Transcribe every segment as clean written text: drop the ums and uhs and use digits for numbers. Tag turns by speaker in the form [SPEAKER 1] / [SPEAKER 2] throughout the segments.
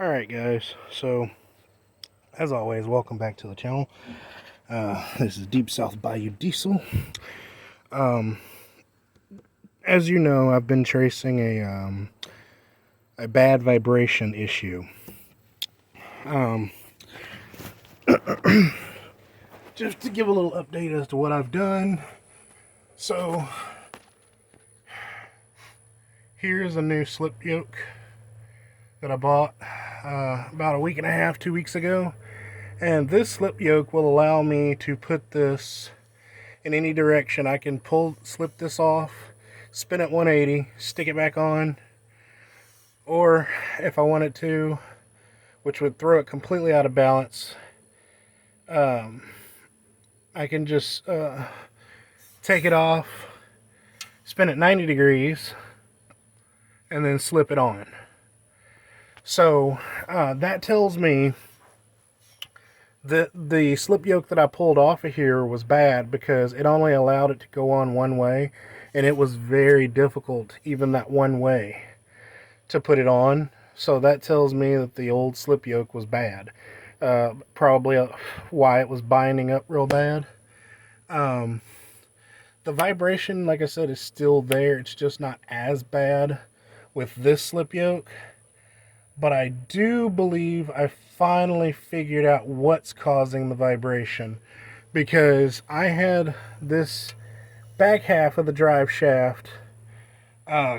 [SPEAKER 1] Alright guys, so as always, welcome back to the channel. This is Deep South Bayou Diesel. As you know, I've been tracing a bad vibration issue. Just to give a little update as to what I've done. So here's a new slip yoke that I bought about a week and a half, 2 weeks ago. And this slip yoke will allow me to put this in any direction. I can slip this off, spin it 180, stick it back on, or if I wanted to, which would throw it completely out of balance, I can just take it off, spin it 90 degrees, and then slip it on. So that tells me that the slip yoke that I pulled off of here was bad because it only allowed it to go on one way, and it was very difficult, even that one way, to put it on. So that tells me that the old slip yoke was bad. Probably why it was binding up real bad. The vibration, like I said, is still there. It's just not as bad with this slip yoke. But I do believe I finally figured out what's causing the vibration, because I had this back half of the drive shaft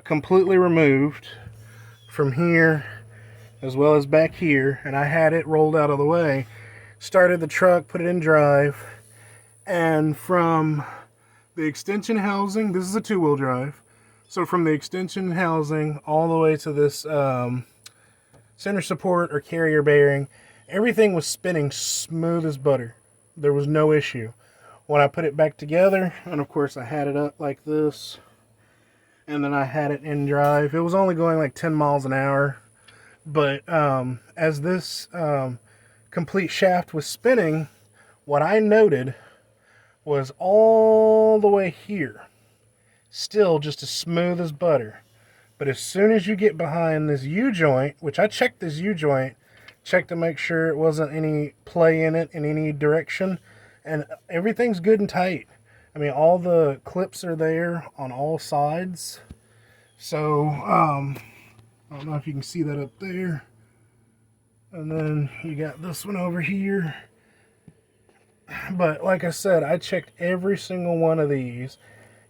[SPEAKER 1] completely removed from here as well as back here, and I had it rolled out of the way, started the truck, put it in drive, and from the extension housing, this is a two-wheel drive, so from the extension housing all the way to this center support or carrier bearing, everything was spinning smooth as butter. There was no issue. When I put it back together, and of course I had it up like this, and then I had it in drive, it was only going like 10 miles an hour, but as this complete shaft was spinning, what I noted was all the way here, still just as smooth as butter. But as soon as you get behind this U-joint, which I checked this U-joint, checked to make sure it wasn't any play in it in any direction, and everything's good and tight. I mean, all the clips are there on all sides. So, I don't know if you can see that up there. And then you got this one over here. But like I said, I checked every single one of these.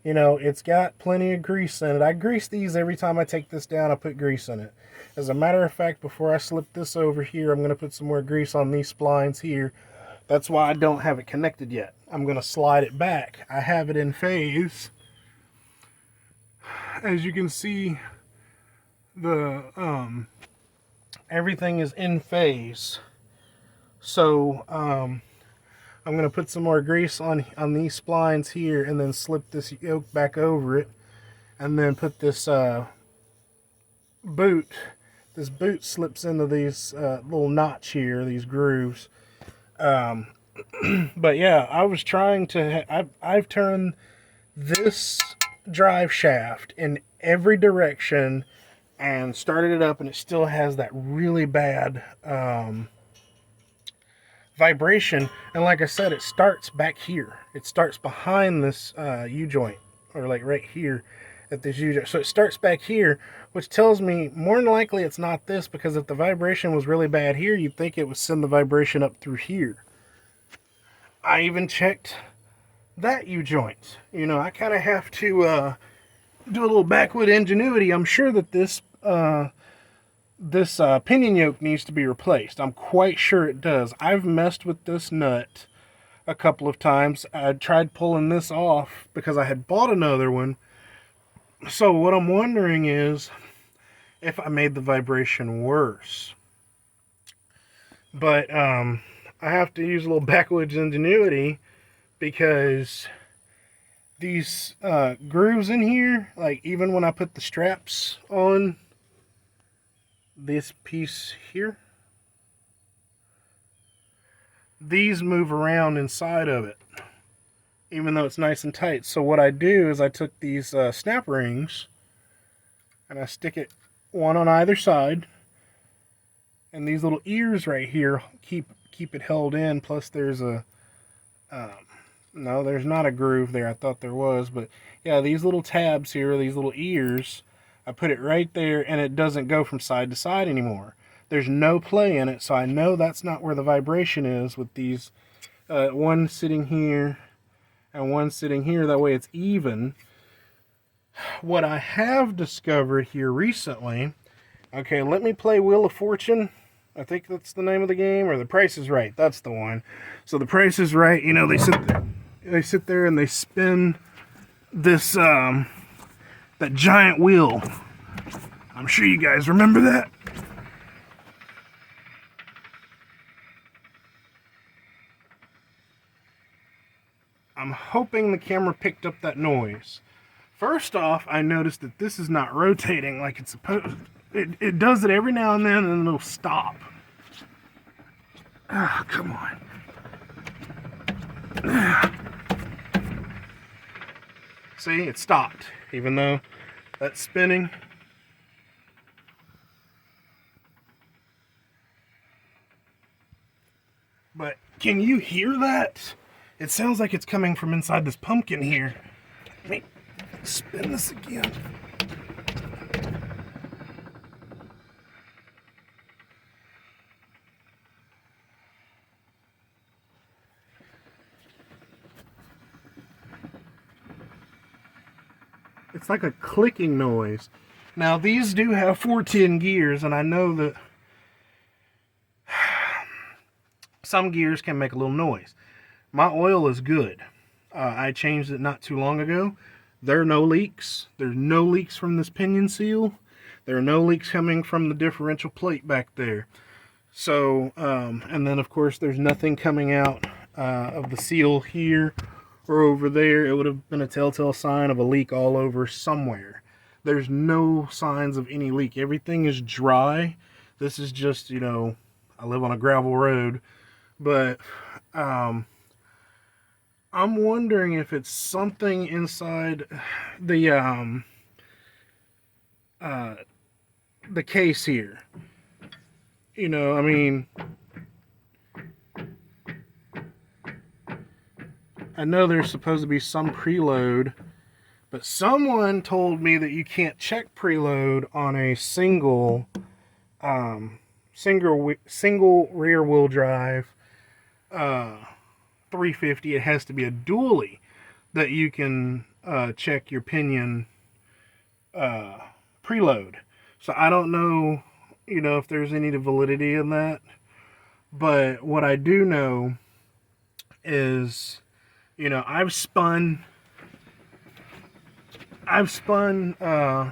[SPEAKER 1] You know, it's got plenty of grease in it. I grease these every time I take this down. I put grease in it. As a matter of fact, before I slip this over here, I'm going to put some more grease on these splines here. That's why I don't have it connected yet. I'm going to slide it back. I have it in phase. As you can see, the everything is in phase. So, I'm going to put some more grease on these splines here, and then slip this yoke back over it, and then put this boot. This boot slips into these little notch here, these grooves. But yeah, I was trying to, I've turned this drive shaft in every direction and started it up, and it still has that really bad vibration. And like I said, it starts back here. It starts behind this U-joint, or like right here at this U-joint. So it starts back here, which tells me more than likely it's not this, because if the vibration was really bad here, you'd think it would send the vibration up through here. I even checked that U-joint. You know, I kind of have to do a little backwood ingenuity. I'm sure that this pinion yoke needs to be replaced. I'm quite sure it does. I've messed with this nut a couple of times. I tried pulling this off because I had bought another one. So what I'm wondering is if I made the vibration worse. But I have to use a little backwoods ingenuity because these grooves in here, like even when I put the straps on this piece here, these move around inside of it, even though it's nice and tight. So what I do is I took these snap rings and I stick it one on either side, and these little ears right here keep it held in. Plus there's a no, there's not a groove there. I thought there was, but yeah, these little tabs here, these little ears, I put it right there, and it doesn't go from side to side anymore. There's no play in it, so I know that's not where the vibration is with these, one sitting here and one sitting here. That way it's even. What I have discovered here recently, okay, let me play Wheel of Fortune. I think that's the name of the game, or The Price is Right. That's the one. So The Price is Right, you know, they sit there and they spin this that giant wheel. I'm sure you guys remember that. I'm hoping the camera picked up that noise. First off, I noticed that this is not rotating like it's supposed. It does it every now and then, and it'll stop. Ah, come on. See, it stopped, even though that's spinning. But can you hear that? It sounds like it's coming from inside this pumpkin here. Let me spin this again. It's like a clicking noise. Now these do have 410 gears, and I know that some gears can make a little noise. My oil is good. I changed it not too long ago. There are no leaks. There's no leaks from this pinion seal. There are no leaks coming from the differential plate back there. So, and then of course there's nothing coming out of the seal here or over there. It would have been a telltale sign of a leak all over somewhere. There's no signs of any leak. Everything is dry. This is just, you know, I live on a gravel road, but I'm wondering if it's something inside the case here. You know, I mean, I know there's supposed to be some preload, but someone told me that you can't check preload on a single rear wheel drive 350. It has to be a dually that you can check your pinion preload. So I don't know, you know, if there's any validity in that. But what I do know is, you know, I've spun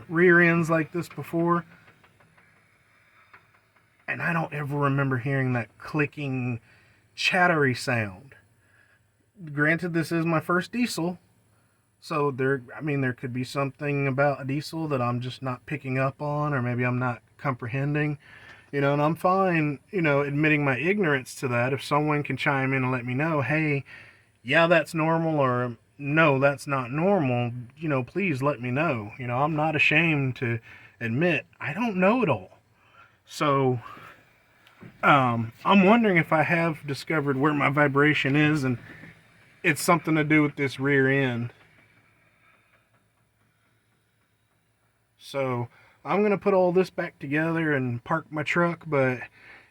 [SPEAKER 1] rear ends like this before, and I don't ever remember hearing that clicking, chattery sound. Granted, this is my first diesel, so there could be something about a diesel that I'm just not picking up on, or maybe I'm not comprehending, you know, and I'm fine, you know, admitting my ignorance to that. If someone can chime in and let me know, hey, yeah, that's normal, or no, that's not normal, you know, please let me know. You know, I'm not ashamed to admit I don't know it all. So I'm wondering if I have discovered where my vibration is, and it's something to do with this rear end. So I'm going to put all this back together and park my truck, but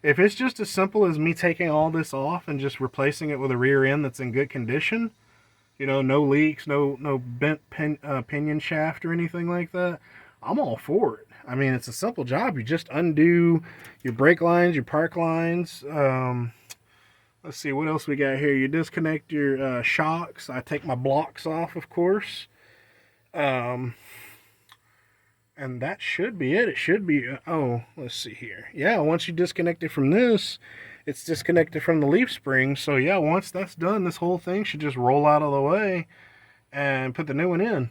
[SPEAKER 1] if it's just as simple as me taking all this off and just replacing it with a rear end that's in good condition, you know, no leaks, no bent pinion shaft or anything like that, I'm all for it. I mean, it's a simple job. You just undo your brake lines, your park lines. Let's see, what else we got here? You disconnect your shocks. I take my blocks off, of course. And that should be it. It should be, oh, let's see here. Yeah, once you disconnect it from this, it's disconnected from the leaf spring. So yeah, once that's done, this whole thing should just roll out of the way and put the new one in.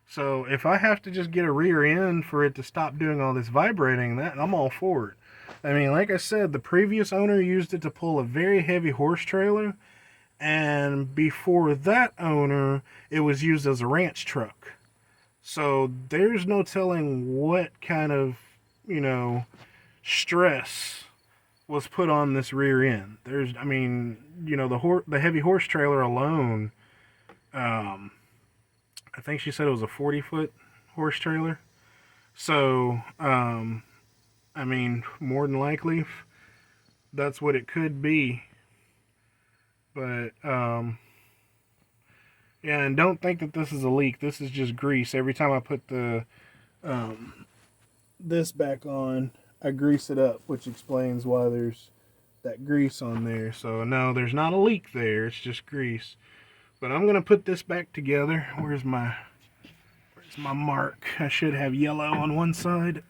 [SPEAKER 1] So if I have to just get a rear end for it to stop doing all this vibrating, that I'm all for it. I mean, like I said, the previous owner used it to pull a very heavy horse trailer, and before that owner, it was used as a ranch truck. So there's no telling what kind of, stress was put on this rear end. I mean, the heavy horse trailer alone, um, I think she said it was a 40-foot horse trailer. So, I mean, more than likely, that's what it could be. But, yeah, and don't think that this is a leak. This is just grease. Every time I put this back on, I grease it up, which explains why there's that grease on there. So, no, there's not a leak there. It's just grease. But I'm going to put this back together. Where's my mark? I should have yellow on one side.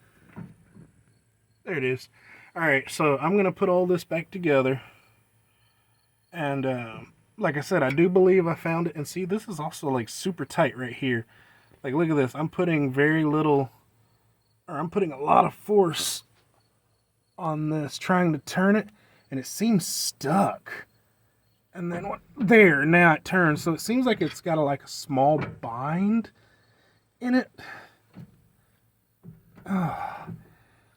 [SPEAKER 1] There it is. Alright, so I'm going to put all this back together. And like I said, I do believe I found it. And see, this is also like super tight right here. Like, look at this. I'm putting I'm putting a lot of force on this, trying to turn it. And it seems stuck. And then there, now it turns. So it seems like it's got like a small bind in it.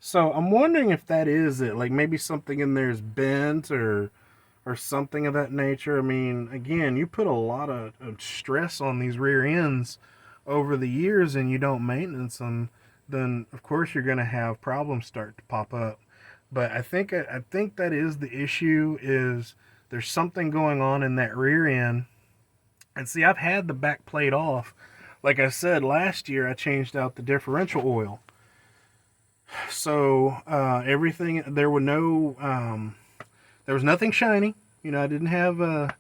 [SPEAKER 1] So I'm wondering if that is it. Like maybe something in there is bent or something of that nature. I mean, again, you put a lot of stress on these rear ends over the years and you don't maintenance them, then of course you're going to have problems start to pop up. But I think that is the issue, is there's something going on in that rear end. And see, I've had the back plate off. Like I said, last year I changed out the differential oil. So everything, there was nothing shiny. I didn't have the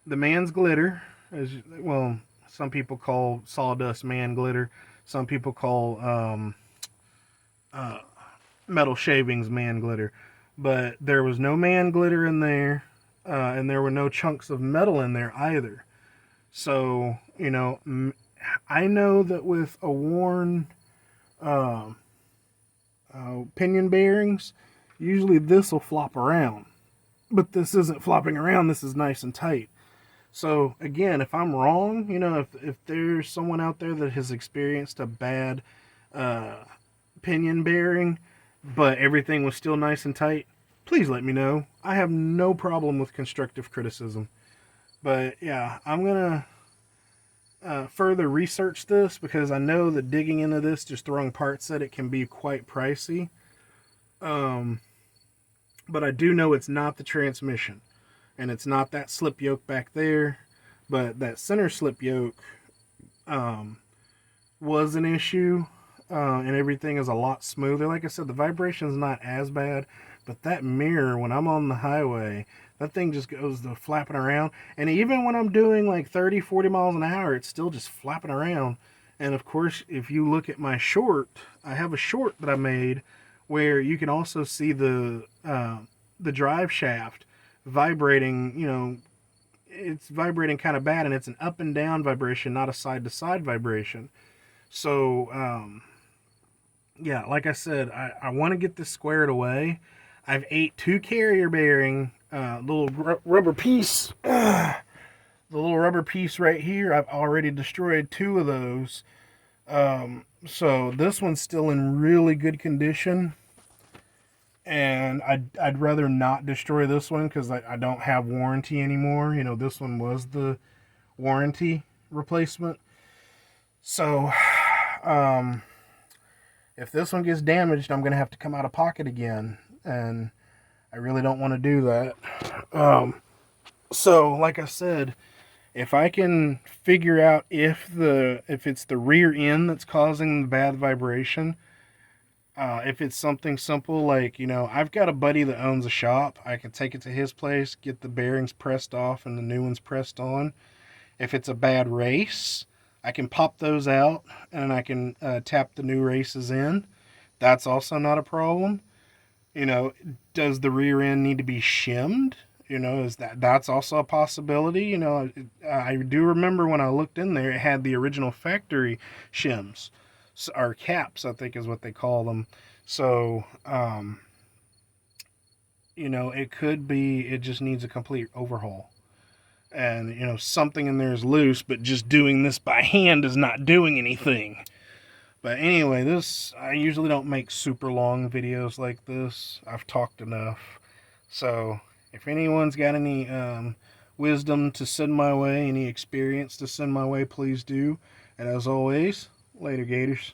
[SPEAKER 1] man's glitter, as well. Some people call sawdust man glitter. Some people call metal shavings man glitter. But there was no man glitter in there, and there were no chunks of metal in there either. So I know that with a worn pinion bearings, usually this will flop around. But this isn't flopping around, this is nice and tight. So again, if I'm wrong, if there's someone out there that has experienced a bad pinion bearing, but everything was still nice and tight, please let me know. I have no problem with constructive criticism. But yeah, I'm going to further research this, because I know that digging into this, just throwing parts at it, can be quite pricey. But I do know it's not the transmission, and it's not that slip yoke back there, but that center slip yoke was an issue, and everything is a lot smoother. Like I said, the vibration's not as bad, but that mirror, when I'm on the highway, that thing just goes to flapping around. And even when I'm doing like 30, 40 miles an hour, it's still just flapping around. And of course, if you look at my short, I have a short that I made where you can also see the drive shaft vibrating. It's vibrating kind of bad, and it's an up and down vibration, not a side to side vibration. So yeah, like I said, I want to get this squared away. I've ate 2 carrier bearing little rubber piece. The little rubber piece right here, I've already destroyed 2 of those. So this one's still in really good condition. And I'd rather not destroy this one, because I don't have warranty anymore. This one was the warranty replacement. So if this one gets damaged, I'm going to have to come out of pocket again. And I really don't want to do that. So like I said, if I can figure out if it's the rear end that's causing the bad vibration, if it's something simple like, I've got a buddy that owns a shop. I can take it to his place, get the bearings pressed off and the new ones pressed on. If it's a bad race, I can pop those out and I can tap the new races in. That's also not a problem. You know, does the rear end need to be shimmed? You know, that's also a possibility. You know, I do remember when I looked in there, it had the original factory shims, or caps, I think is what they call them. So, you know, it could be it just needs a complete overhaul. And, you know, something in there is loose, but just doing this by hand is not doing anything. But anyway, I usually don't make super long videos like this. I've talked enough. So if anyone's got any wisdom to send my way, any experience to send my way, please do. And as always, later, Gators.